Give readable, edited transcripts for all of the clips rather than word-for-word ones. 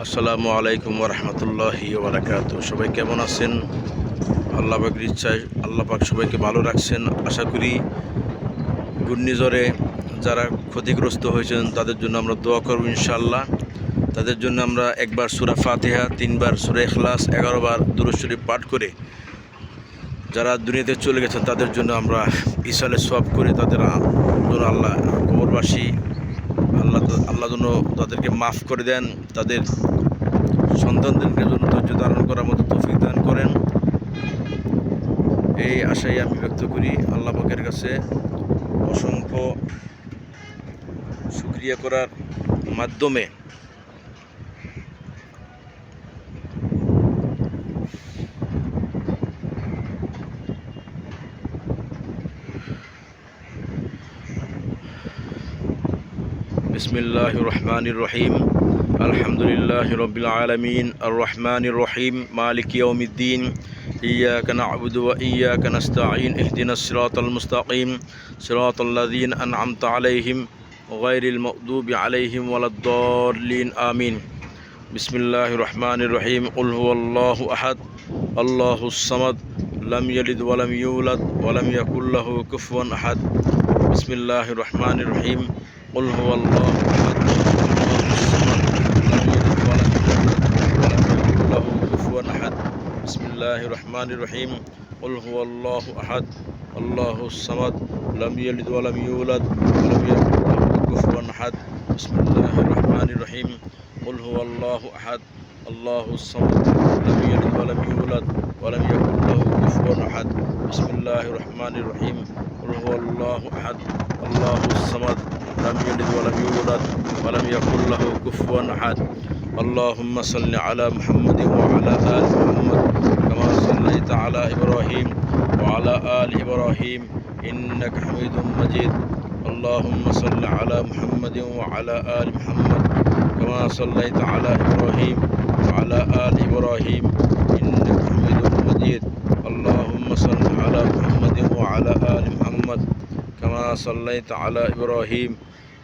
আসসালামু আলাইকুম ওরহমতুল্লাহি ওবারাকাতুহু। সবাই কেমন আছেন? আল্লাহ পাকের ইচ্ছায় আল্লাহ পাক সবাইকে ভালো রাখছেন। আশা করি ঘূর্ণিঝড়ে যারা ক্ষতিগ্রস্ত হয়েছেন তাদের জন্য আমরা দোয়া করব ইনশাআল্লাহ। তাদের জন্য আমরা একবার সূরা ফাতিহা, 3বার সূরা ইখলাস, 11বার দুরূদ শরীফ পাঠ করে যারা দুনিয়াতে চলে গেছেন তাদের জন্য আমরা ইসালে সওয়াব করে তাদের জন্য আল্লাহ কবরবাসী আল্লাহ যেন তাদেরকে মাফ করে দেন, তাদের সন্তানদেরকে জন্য ধৈর্য ধারণ করার মতো তৌফিক দান করেন, এই আশাই আমি ব্যক্ত করি। আল্লাহ পাকের কাছে অসংখ্য শুকরিয়া করার মাধ্যমে বিসমিল্লাহির রহমানির রহিম। আলহামদুলিল্লাহি রাব্বিল আলামিন আর রহমানির রহিম মালিকি ইয়াউমিদ্দিন ইয়্যাকা না'বুদু ওয়া ইয়্যাকা নাস্তাঈন ইহদিনাস সিরাতাল মুস্তাকিম সিরাতাল্লাযীনা আন'আমতা আলাইহিম গায়রিল মাগদুবি আলাইহিম ওয়ালাদ-দাল্লিন আমিন। বিসমিল্লাহির রহমানির রহিম। কুল হুয়াল্লাহু আহাদ আল্লাহুস সামাদ লাম ইয়ালিদ ওয়া লাম ইউলাদ ওয়া লাম ইয়াকুল লাহু কুফুয়ান আহাদ। বিসমিল্লাহির রহমানির রহিম। কুল হুয়াল্লাহু আহাদ আল্লাহুস সামাদ লাম ইয়ালিদ ওয়া লাম ইউলাদ ওয়া লাম ইয়াকুল লাহু কুফুয়ান আহাদ। বিসমিল্লাহির রহমানির রহিম। কুল হুয়াল্লাহু আহাদ আল্লাহুস সামাদ লাম ইয়ালিদ ওয়া লাম ইউলাদ ওয়া লাম ইয়াকুল লাহু কুফুয়ান আহাদ। বিসমিল্লাহির রহমানির রহিম। কুল হুয়াল্লাহু আহাদ আল্লাহুস সামাদ লাম ইয়ালিদ ওয়া লাম ইউলাদ ওয়া লাম ইয়াকুল লাহু কুফুয়ান আহাদ। বিসমিল্লাহির রহমানির রহিম। কুল হুয়াল্লাহু আহাদ আল্লাহুস সামাদ লাম ইয়ালিদ ওয়া লাম ইউলাদ ওয়া লাম ইয়াকুল লাহু কুফুয়ান আহাদ। আল্লাহুম্মা সাল্লি আলা মুহাম্মাদিন ওয়া আলা আলি মুহাম্মাদ কামা সাল্লাইতা আলা ইব্রাহিম ওয়া আলা আলি ইব্রাহিম ইন্নাকা হামিদুম মাজিদ। আল্লাহুম্মা সাল্লি আলা মুহাম্মাদিন ওয়া আলা আলি মুহাম্মাদ কামা সাল্লাইতা আলা ইব্রাহিম ওয়া আলা আলি ইব্রাহিম ইন্নাকা হামিদুম মাজিদ। আল্লাহুম্মা সাল্লি আলা মুহাম্মাদিন ওয়া আলা আলি মুহাম্মাদ কামা সাল্লাইতা আলা ইব্রাহিম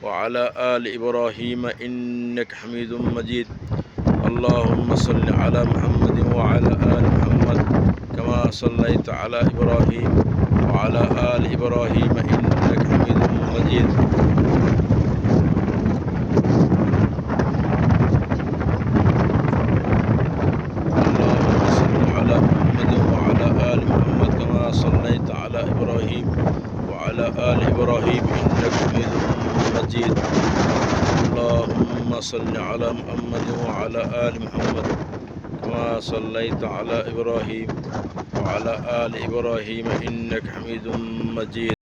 ওয়া আলা আলি ইব্রাহিম ইন্নাকা হামিদুম মাজিদ। আল্লাহুম্মা সাল্লি আলা মুহাম্মাদিন ওয়া আলা আলি মুহাম্মাদ কামা সাল্লাইতা আলা ইব্রাহিম ওয়া আলা আলি ইব্রাহিম ইন্নাকা হামিদুম মাজিদ। اللهم صل على محمد وعلى آل محمد كما صليت على إبراهيم وعلى آل إبراهيم إنك حميد مجيد. اللهم صل على محمد وعلى آل محمد كما صليت على إبراهيم وعلى آل إبراهيم إنك حميد مجيد.